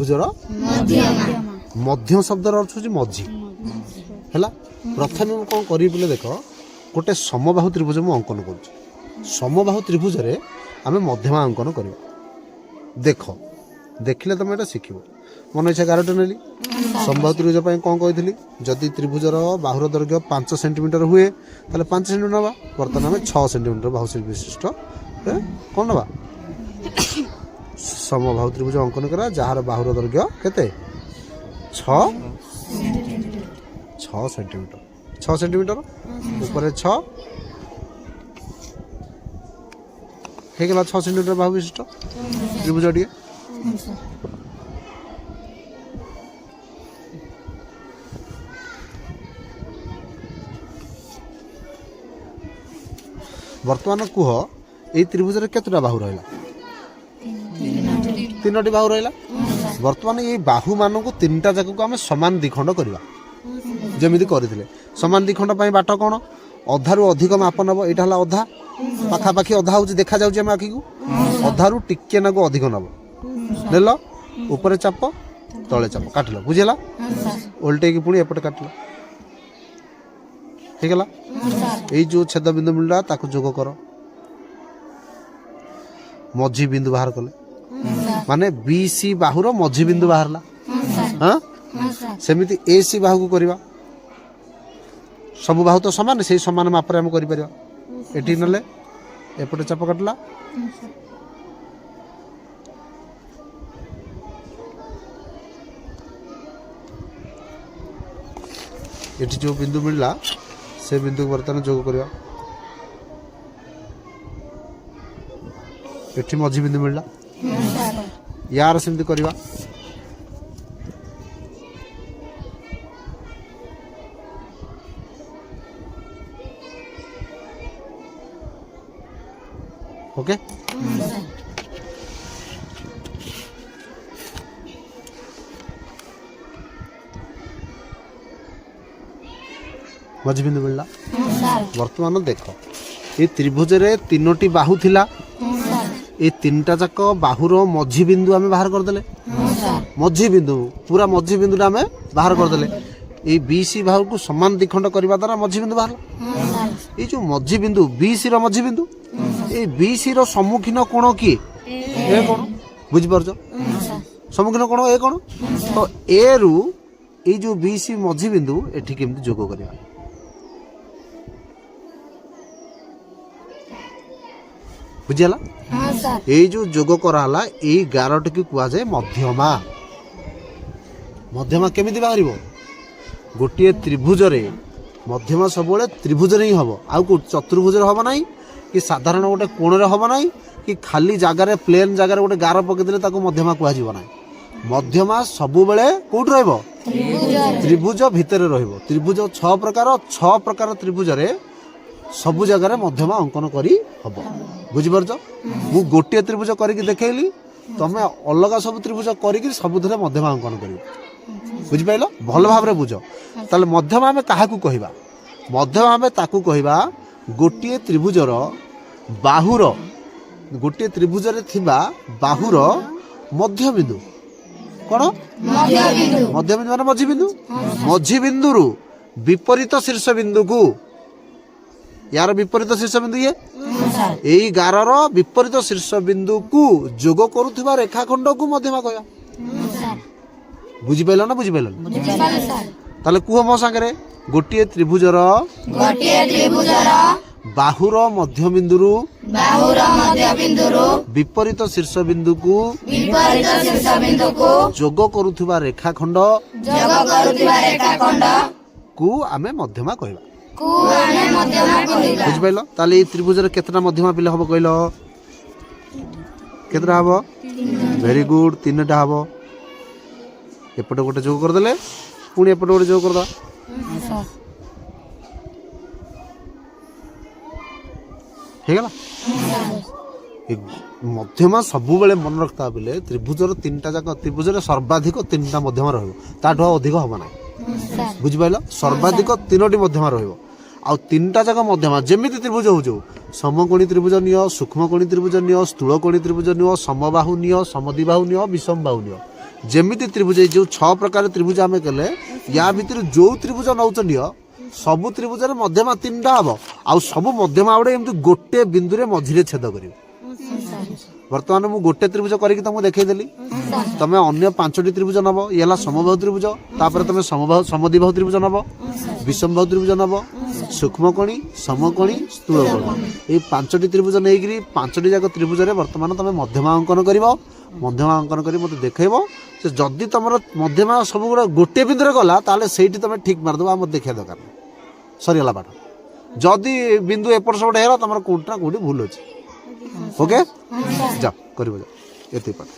त्रिभुजर मध्य शब्दर अर्थ हूँ मझी है। प्रथम कौन कर देख गोटे समबाहु त्रिभुज मु अंकन कर समबाहु त्रिभुज आम मध्यमा अंकन कर देख देखिले तुम ये शिख मन इच्छा गारटे नेली समबाहु त्रिभुज कौन कही जदि त्रिभुजर बाहुर दैर्घ्य 5 सेंटीमीटर हुए ताले 5 सेंटीमीटर ना बर्तमान आम 6 सेंटीमीटर बाहु विशिष्ट कौन ना समबाहु त्रिभुज अंकन करा जार बाहुर दैर्घ्य केते 6 सेंटीमीटर 6 सेंटीमीटर ऊपर 6 हेगला 6 सेंटीमीटर बाहु विशिष्ट त्रिभुज टी वर्तमान कुह ये त्रिभुज केतटा बाहु रहा 3टी बाहु रहा वर्तमान ये बाहु मान को 3टा जाक को आम सामान द्विखंड करवा जमी करते सामान द्विखंड बाट कौन अधारू अधिक माप नब यहाँ है अधा पाखापाखि अधा हूँ देखा जाऊँ आखि को अधारू टिके नाकू अधिक नब नेल ऊपर चाप तले चाप काटल बुझेगा ओल्टे पुणी एपटे काटल ठीक है ये जो छेद बिंदु मिलला ताकू जोग कर मझी बिंदु बाहर कले माने बीसी बाहुर मझी बिंदु बाहरला हाँ सेमिति एसी बाहु को करवा सब बाहु तो समान से समान मापरे हम करि परिबा एठी नले एपटे चाप काटला एठी जो बिंदु मिलला से बिंदु को बर्तमान जोग करवा एठी मझी बिंदु मिलला यार सेमती करवा ओके मझी बिंदु मिलला वर्तमान देख ये त्रिभुज रे 3टी बाहु थिला ये 3टा जाक बाहुर मझी बिंदु आम बाहर करदे मझी बिंदु पूरा मझी बिंदु आम बाहर करदे ये बीसी बाहु को समान द्विखंड करने द्वारा मझी बिंदु बाहर ये जो मझी बिंदु बीसी रो मझी बिंदु ये बीसी रो सम्मुखीन कोण किए ए कोण बुझिपार सम्मुखीन कोण ए कोण तो ए रु ये जो बीसी मझी बिंदु एठी केमती जोग करवा बुझीला ये जो जोग कराला ये 11टी की कुआ जाए मध्यमा मध्यमा केमिति बाहर गोटे त्रिभुज रे मध्यमा सब त्रिभुज ही हम आउ चतुर्भुज हम ना कि साधारण गोटे कोण हम ना कि खाली जगार प्लेन जगार गोटे गार पकईदे मध्यमा कह मध्यमा सब बेले कौट रह त्रिभुज भितर त्रिभुज 6 प्रकार त्रिभुज रे सबु जगार मध्यमा अंकन करी हम बुझिपार मु गोटे त्रिभुज करके देखली तमें अलग सब त्रिभुज करके सबुथे मध्यमा अंकन कर बुझिपाल भल भाव बुझ ताले मध्यमा आम क्या कहवा मध्यमा आम ताकू कहवा गोटे त्रिभुजर बाहुर गोटे त्रिभुज रे थिबा बाहुर मध्य बिंदु कौन मध्य बिंदु माने मझी बिंदु रु विपरीत शीर्ष बिंदु को यार विपरीत शीर्ष बिंदु ये यही गारर विपरीत शीर्ष बिंदु को जोग करुवा रेखाखंड को मध्यमा कहया बुझिपाल ना बुझिपाल ताले कुह मो सांगे गोटे त्रिभुजर बाहुर मध्य बिंदु विपरीत शीर्ष बिंदु को जोग करुवा रेखाखंड को आमे मध्यमा कहवा बुझिपाल ताले त्रिभुज केतना मध्यमा पिले हम कहल केतना हम वेरी गुड 3टा हम एपटे गोटे जोग करदे पुणी एपटे गोटे जोग करदा हेगला मध्यमा सब बेले मन रखता बेले त्रिभुजर 3टा जाक त्रिभुजर सर्वाधिक 3टा मध्यमा रहिबो ताठो अधिक हम ना बुझिपाल सर्वाधिक 3टी मध्यमा रहिबो आ 3टा जाक मध्यमा जेमिति त्रिभुज हो जो समकोणी त्रिभुज नियो सूक्ष्मकोणी त्रिभुज नियो स्थूलकोणी त्रिभुज नियो समबाहु नियो समद्विबाहु नियो विषमबाहु नियो ଯେମିତି ତ୍ରିଭୁଜ ଯେଉଁ 6 ପ୍ରକାର ତ୍ରିଭୁଜ ଆମେ କଲେ ୟା ଭିତରୁ ଯେଉଁ ତ୍ରିଭୁଜ ନଉଛ ନିଅ ସବୁ ତ୍ରିଭୁଜରେ ମଧ୍ୟମା 3ଟା ହବ ଆଉ ସବୁ ମଧ୍ୟମା ଗୁଡେ ଏମିତି ଗୋଟେ ବିନ୍ଦୁରେ ମଝିରେ ଛେଦ କରିବ। ବର୍ତ୍ତମାନ ମୁଁ ଗୋଟେ ତ୍ରିଭୁଜ କରିକି ତମକୁ ଦେଖେଇଦେଲି ତମେ ଅନ୍ୟ 5ଟି ତ୍ରିଭୁଜ ନବ ଇଏ ହେଲା ସମବାହୁ ତ୍ରିଭୁଜ ତାପରେ ତମେ ସମଦ୍ୱିବାହୁ ତ୍ରିଭୁଜ ନବ ବିଷମବାହୁ ତ୍ରିଭୁଜ ନବ ସୂକ୍ଷ୍ମକୋଣୀ ସମକୋଣୀ ସ୍ଥୂଳକୋଣୀ এই 5ଟି ତ୍ରିଭୁଜ ନେଇକିରି 5ଟି ଯାକ ତ୍ରିଭୁଜରେ ବର୍ତ୍ତମାନ ତମେ ମଧ୍ୟମା ଅଙ୍କନ କରିବ ମଧ୍ୟମା ଅଙ୍କନ କରି ମୋତେ ଦେଖେଇବ ଯେ ଯଦି ତମର ମଧ୍ୟମା ସବୁଗୁଡ଼ା ଗୋଟେ ବିନ୍ଦୁରେ ଗଲା ତାହେଲେ ସେଇଠି ତମେ ଠିକ୍ ମାରିଦେବ ଆଉ ମୋତେ ଦେଖିବା ଦରକାର ନାହିଁ ସରିଗଲା ପାଠ। ଯଦି ବିନ୍ଦୁ ଏପଟ ସେପଟ ହେଇଗଲା ତମର କୋଉଠି ନା କୋଉଠି ଭୁଲ ଅଛି। ଓକେ ଯାଅ କରିବ ଯାଅ ଏତିକି ପାଠ।